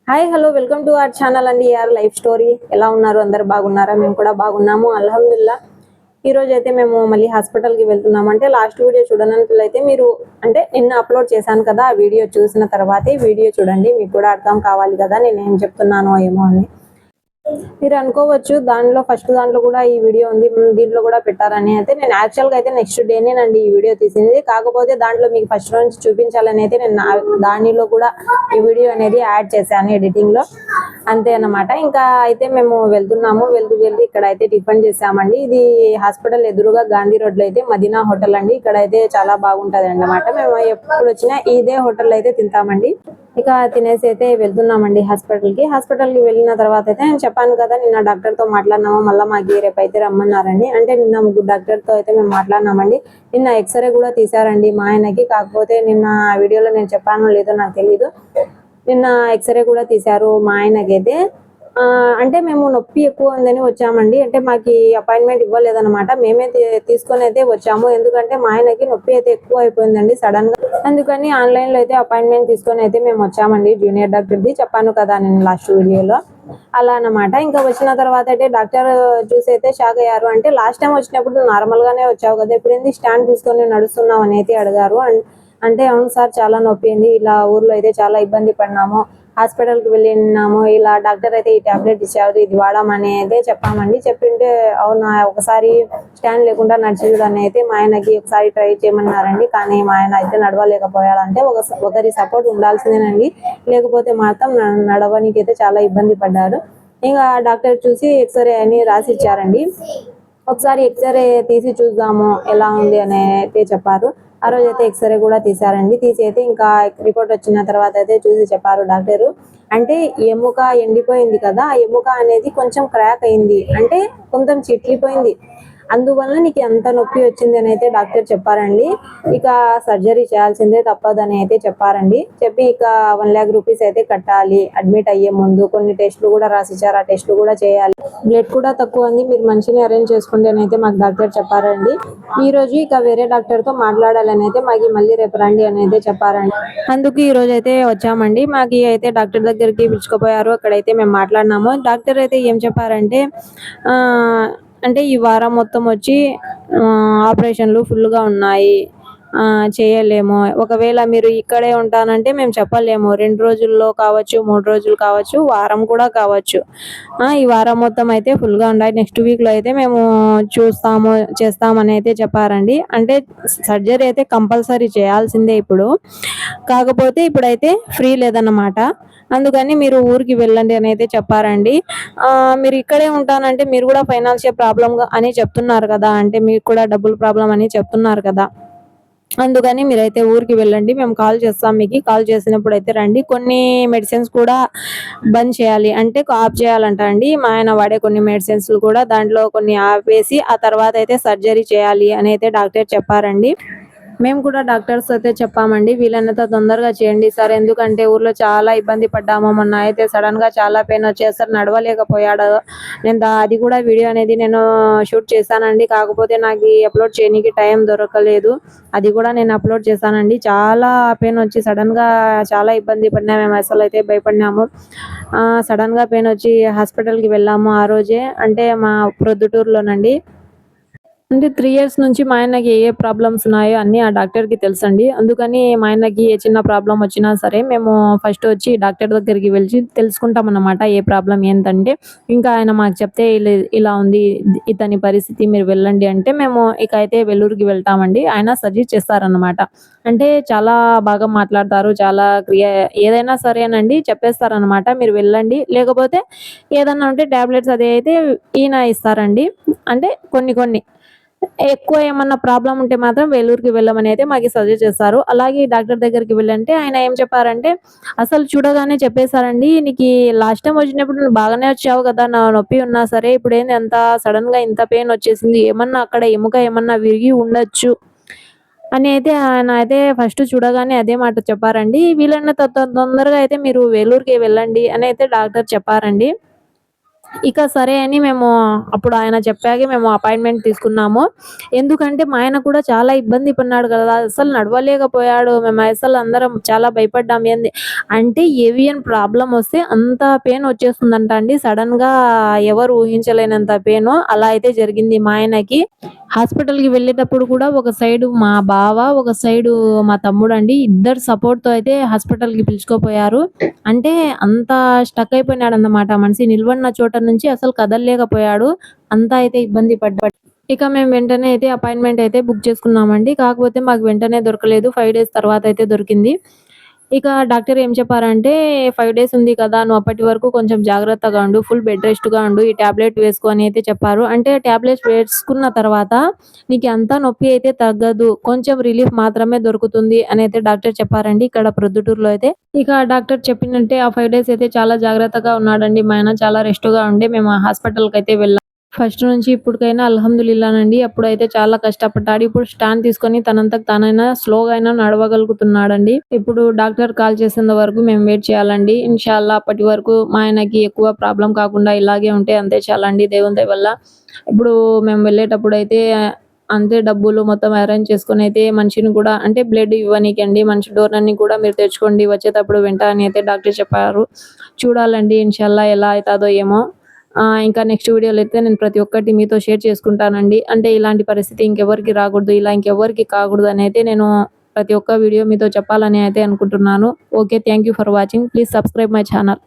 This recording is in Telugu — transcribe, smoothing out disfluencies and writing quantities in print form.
Hi hello welcome to our channel అండి ఆర్ లైఫ్ స్టోరీ. ఎలా ఉన్నారు? అందరు బాగున్నారా? మేము కూడా బాగున్నాము అల్హమ్దుల్లా. ఈ రోజు అయితే మేము మళ్ళీ హాస్పిటల్కి వెళ్తున్నాము. అంటే లాస్ట్ వీడియో చూడనట్లయితే మీరు అంటే నిన్న అప్లోడ్ చేశాను కదా, ఆ వీడియో చూసిన తర్వాతే వీడియో చూడండి, మీకు కూడా అర్థం కావాలి కదా నేను ఏం చెప్తున్నానో ఏమో అని. మీరు అనుకోవచ్చు దానిలో ఫస్ట్ దాంట్లో కూడా ఈ వీడియో ఉంది, దీంట్లో కూడా పెట్టారని. అయితే నేను యాక్చువల్గా అయితే నెక్స్ట్ డేనేనండి ఈ వీడియో తీసింది. కాకపోతే దాంట్లో మీకు ఫస్ట్ నుంచి చూపించాలని అయితే నేను దానిలో కూడా ఈ వీడియో అనేది యాడ్ చేశాను ఎడిటింగ్ లో, అంతే అన్నమాట. ఇంకా అయితే మేము వెళ్తున్నాము. వెళ్తూ ఇక్కడ అయితే టిఫిన్ చేసామండి. ఇది హాస్పిటల్ ఎదురుగా గాంధీ రోడ్ లో అయితే మదీనా హోటల్ అండి. ఇక్కడ అయితే చాలా బాగుంటది అన్నమాట. మేము ఎప్పుడు వచ్చినా ఇదే హోటల్ అయితే తింటామండి. ఇక తినేసి అయితే వెళ్తున్నామండి హాస్పిటల్ కి వెళ్ళిన తర్వాత అయితే నేను చెప్పాను కదా నిన్న డాక్టర్ తో మాట్లాడినాము, మళ్ళీ మాకు రేపు అయితే రమ్మన్నారండి. అంటే నిన్న ముగ్గురు డాక్టర్ తో అయితే మేము మాట్లాడినామండి. నిన్న ఎక్స్రే కూడా తీసారండి మా ఆయనకి. కాకపోతే నిన్న వీడియోలో నేను చెప్పానో లేదో నాకు తెలీదు. నిన్న ఎక్స్రే కూడా తీశారు మా ఆయనకైతే. అంటే మేము నొప్పి ఎక్కువ ఉందని వచ్చామండి. అంటే మాకు అపాయింట్మెంట్ ఇవ్వలేదన్నమాట, మేమే తీసుకొని అయితే వచ్చాము. ఎందుకంటే మా ఆయనకి నొప్పి అయితే ఎక్కువ అయిపోయిందండి సడన్ గా. అందుకని ఆన్లైన్ లో అయితే అపాయింట్మెంట్ తీసుకొని అయితే మేము వచ్చామండి. జూనియర్ డాక్టర్ది చెప్పాను కదా నేను లాస్ట్ వీడియోలో, అలా అన్నమాట. ఇంకా వచ్చిన తర్వాత అయితే డాక్టర్ చూసి అయితే షాక్ అయ్యారు. అంటే లాస్ట్ టైం వచ్చినప్పుడు నార్మల్ గానే వచ్చావు కదా, ఇప్పుడు ఏంది స్టాండ్ తీసుకొని నడుస్తున్నావు అని అయితే అడిగారు. అంటే అవును సార్ చాలా నొప్పి అయింది, ఇలా ఊర్లో అయితే చాలా ఇబ్బంది పడినాము, హాస్పిటల్ కి వెళ్ళినాము, ఇలా డాక్టర్ అయితే ఈ టాబ్లెట్ ఇచ్చారు, ఇది వాడమని అయితే చెప్పామండి. చెప్పింటే అవునా ఒకసారి స్టాండ్ లేకుండా నడిచి చూడని అయితే మా ఆయనకి ఒకసారి ట్రై చేయమన్నారండి. కానీ మా ఆయన అయితే నడవలేకపోయాడంటే ఒకరి సపోర్ట్ ఉండాల్సిందేనండి, లేకపోతే మాత్రం నడవడానికి అయితే చాలా ఇబ్బంది పడ్డారు. ఇంకా డాక్టర్ చూసి ఎక్స్రే అని రాసి ఇచ్చారండి. ఒకసారి ఎక్స్రే తీసి చూద్దాము ఎలా ఉంది అని అయితే చెప్పారు. ఆ రోజు అయితే ఎక్స్రే కూడా తీసారండి. తీసి అయితే ఇంకా రిపోర్ట్ వచ్చిన తర్వాత అయితే చూసి చెప్పారు డాక్టరు. అంటే ఎముక ఎండిపోయింది కదా, ఆ ఎముక అనేది కొంచెం క్రాక్ అయింది, అంటే కొంచెం చిట్లిపోయింది, అందువల్ల నీకు ఎంత నొప్పి వచ్చింది అని అయితే డాక్టర్ చెప్పారండి. ఇక సర్జరీ చేయాల్సిందే తప్పదని అయితే చెప్పారండి. చెప్పి ఇక 1,00,000 రూపీస్ అయితే కట్టాలి అడ్మిట్ అయ్యే ముందు. కొన్ని టెస్టులు కూడా రాసిచ్చారు, ఆ టెస్టులు కూడా చేయాలి. బ్లడ్ కూడా తక్కువ ఉంది, మీరు మంచిని అరేంజ్ చేసుకోండి అని అయితే మాకు డాక్టర్ చెప్పారండి. ఈ రోజు ఇక వేరే డాక్టర్ తో మాట్లాడాలని అయితే మాకు మళ్ళీ రేపు రండి అని అయితే చెప్పారండి. అందుకు ఈ రోజు అయితే వచ్చామండి. మాకు అయితే డాక్టర్ దగ్గరికి పిలుచుకుపోయారు. అక్కడైతే మేము మాట్లాడినాము. డాక్టర్ అయితే ఏం చెప్పారంటే అంటే ఈ వారం మొత్తం వచ్చి ఆపరేషన్లు ఫుల్గా ఉన్నాయి, చేయలేము. ఒకవేళ మీరు ఇక్కడే ఉంటానంటే మేము చెప్పలేము, 2 రోజుల్లో కావచ్చు, 3 రోజులు కావచ్చు, వారం కూడా కావచ్చు. ఈ వారం మొత్తం అయితే ఫుల్గా ఉన్నాయి, నెక్స్ట్ వీక్లో అయితే మేము చేస్తామని అయితే చెప్పారండి. అంటే సర్జరీ అయితే కంపల్సరీ చేయాల్సిందే ఇప్పుడు, కాకపోతే ఇప్పుడైతే ఫ్రీ లేదన్నమాట. అందుకని మీరు ఊరికి వెళ్ళండి అని అయితే చెప్పారండి. మీరు ఇక్కడే ఉంటానంటే మీరు కూడా ఫైనాన్షియల్ ప్రాబ్లమ్ అని చెప్తున్నారు కదా, అంటే మీకు కూడా డబ్బులు ప్రాబ్లం అని చెప్తున్నారు కదా, అందుకని మీరైతే ఊరికి వెళ్ళండి, మేము కాల్ చేస్తాం. మీకు కాల్ చేసినప్పుడు అయితే రండి. కొన్ని మెడిసిన్స్ కూడా బంద్ చేయాలి, అంటే ఆఫ్ చేయాలంట అండి. మా ఆయన వాడే కొన్ని మెడిసిన్స్ కూడా దాంట్లో కొన్ని ఆపేసి ఆ తర్వాత అయితే సర్జరీ చేయాలి అని అయితే డాక్టర్ చెప్పారండి. మేము కూడా డాక్టర్స్ అయితే చెప్పామండి, వీలైనంత తొందరగా చేయండి సార్, ఎందుకంటే ఊర్లో చాలా ఇబ్బంది పడ్డాము. మొన్న అయితే సడన్ గా చాలా పెయిన్ వచ్చేసరి నడవలేకపోయాడు. అది కూడా వీడియో అనేది నేను షూట్ చేశానండి. కాకపోతే నాకు అప్లోడ్ చేయడానికి టైం దొరకలేదు, అది కూడా నేను అప్లోడ్ చేశానండి. చాలా పెయిన్ వచ్చి సడన్ గా చాలా ఇబ్బంది పడినా, మేము అసలు అయితే భయపడినాము. సడన్ గా పెయిన్ వచ్చి హాస్పిటల్కి వెళ్ళాము ఆ రోజే, అంటే మా ప్రొద్దుటూరులోనండి. అంటే 3 ఇయర్స్ నుంచి మా ఆయనకి ఏ ప్రాబ్లమ్స్ ఉన్నాయో అన్నీ ఆ డాక్టర్కి తెలుసండి. అందుకని మా ఆయనకి ఏ చిన్న ప్రాబ్లం వచ్చినా సరే మేము ఫస్ట్ వచ్చి డాక్టర్ దగ్గరికి వెళ్ళి తెలుసుకుంటాం అన్నమాట, ఏ ప్రాబ్లం ఏంటంటే. ఇంకా ఆయన మాకు చెప్తే ఇలా ఉంది ఇతని పరిస్థితి, మీరు వెళ్ళండి అంటే మేము ఇక అయితే వెల్లూరుకి వెళ్తామండి. ఆయన సజెస్ట్ చేస్తారనమాట. అంటే చాలా బాగా మాట్లాడతారు, చాలా ఏదైనా సరేనండి చెప్పేస్తారనమాట, మీరు వెళ్ళండి. లేకపోతే ఏదన్నా ఉంటే టాబ్లెట్స్ అదే అయితే ఈయన ఇస్తారండి. అంటే కొన్ని ఎక్కువ ఏమన్నా ప్రాబ్లం ఉంటే మాత్రం వేలూరుకి వెళ్ళమని అయితే మాకు సజెస్ట్ చేస్తారు. అలాగే డాక్టర్ దగ్గరికి వెళ్ళంటే ఆయన ఏం చెప్పారంటే అసలు చూడగానే చెప్పేశారండి, నీకు లాస్ట్ టైం వచ్చినప్పుడు నువ్వు బాగానే వచ్చావు కదా, నా నొప్పి ఉన్నా సరే ఇప్పుడు ఏంది ఎంత సడన్ గా ఇంత పెయిన్ వచ్చేసింది, ఏమన్నా అక్కడ ఎముక ఏమన్నా విరిగి ఉండొచ్చు అని అయితే ఆయన అయితే ఫస్ట్ చూడగానే అదే మాట చెప్పారండి. వీలైనంత తొందరగా అయితే మీరు వేలూరుకి వెళ్ళండి అని అయితే డాక్టర్ చెప్పారండి. ఇక సరే అని మేము అప్పుడు ఆయన చెప్పాకే మేము అపాయింట్మెంట్ తీసుకున్నాము. ఎందుకంటే మా ఆయన కూడా చాలా ఇబ్బంది పడినాడు కదా! అసలు నడవలేకపోయాడు. మేము అసలు అందరం చాలా భయపడ్డాం. అంటే ఏవియన్ ప్రాబ్లమ్ వస్తే అంత పెయిన్ వచ్చేస్తుందంట అండి. సడెన్‌గా ఎవరు ఊహించలేనంత పెయిను. అలా అయితే జరిగింది మా ఆయనకి. హాస్పిటల్‌కి వెళ్ళేటప్పుడు కూడా ఒక సైడు మా బావ, ఒక సైడు మా తమ్ముడండి. ఇద్దరు సపోర్ట్‌తో అయితే హాస్పిటల్‌కి పిలుచుకుపోయారు. అంటే అంత స్టక్ అయిపోయినాడన్నమాట. మనిషి నిల్వన్న చోట నుంచి అసలు కదలలేకపోయాడు. అంతా అయితే ఇబ్బంది పడ్డాడు. ఇక మేము వెంటనే అయితే అపాయింట్మెంట్ అయితే బుక్ చేసుకున్నామండి. కాకపోతే మాకు వెంటనే దొరకలేదు. 5 డేస్ తర్వాత అయితే దొరికింది. ఇక డాక్టర్ ఏం చెప్పారంటే, "5 డేస్ ఉంది కదా! నువ్వు అప్పటి వరకు కొంచెం జాగ్రత్తగా ఉండు. ఫుల్ బెడ్ రెస్ట్‌గా ఉండు. ఈ టాబ్లెట్ వేసుకో" అని అయితే చెప్పారు. అంటే టాబ్లెట్స్ వేసుకున్న తర్వాత నీకు అంత నొప్పి అయితే తగ్గదు. కొంచెం రిలీఫ్ మాత్రమే దొరుకుతుంది అని అయితే డాక్టర్ చెప్పారండి ఇక్కడ ప్రొద్దుటూరులో అయితే. ఇక డాక్టర్ చెప్పినట్టే ఆ 5 డేస్ అయితే చాలా జాగ్రత్తగా ఉన్నాడండి. మా ఆయన చాలా రెస్ట్‌గా ఉండి మేము హాస్పిటల్‌కైతే వెళ్ళాం. ఫస్ట్ నుంచి ఇప్పటికైనా అల్హమ్దులిల్లానండి. అప్పుడైతే చాలా కష్టపడ్డాడు. ఇప్పుడు స్టాండ్ తీసుకొని తనంతట తానైనా స్లోగా అయినా నడవగలుగుతున్నాడండి. ఇప్పుడు డాక్టర్ కాల్ చేసేంత వరకు మేము వెయిట్ చేయాలండి. ఇన్‌షాల్లా అప్పటి వరకు మా ఆయనకి ఎక్కువ ప్రాబ్లమ్ కాకుండా ఇలాగే ఉంటే అంతే చాలండి దేవుని దయ వల్ల. ఇప్పుడు మేము వెళ్ళేటప్పుడైతే అంతే డబ్బులు మొత్తం అరేంజ్ చేసుకొనైతే మనిషిని కూడా అంటే బ్లడ్ ఇవ్వనీకండి. మనిషి డోనర్‌ని కూడా మీరు తెచ్చుకోండి వచ్చేటప్పుడు వెంట అని అయితే డాక్టర్ చెప్పారు. చూడాలండి ఇన్‌షాల్లా ఎలా అయితాదో ఏమో! ఇంకా నెక్స్ట్ వీడియోలో అయితే నేను ప్రతి ఒక్కటి మీతో షేర్ చేసుకుంటానండి. అంటే ఇలాంటి పరిస్థితి ఇంకెవరికీ రాకూడదు. ఇలా ఇంకెవ్వరికీ కాకూడదు అని అయితే నేను ప్రతి ఒక్క వీడియో మీతో చెప్పాలని అయితే అనుకుంటున్నాను. Okay. Thank you for watching. Please subscribe my channel.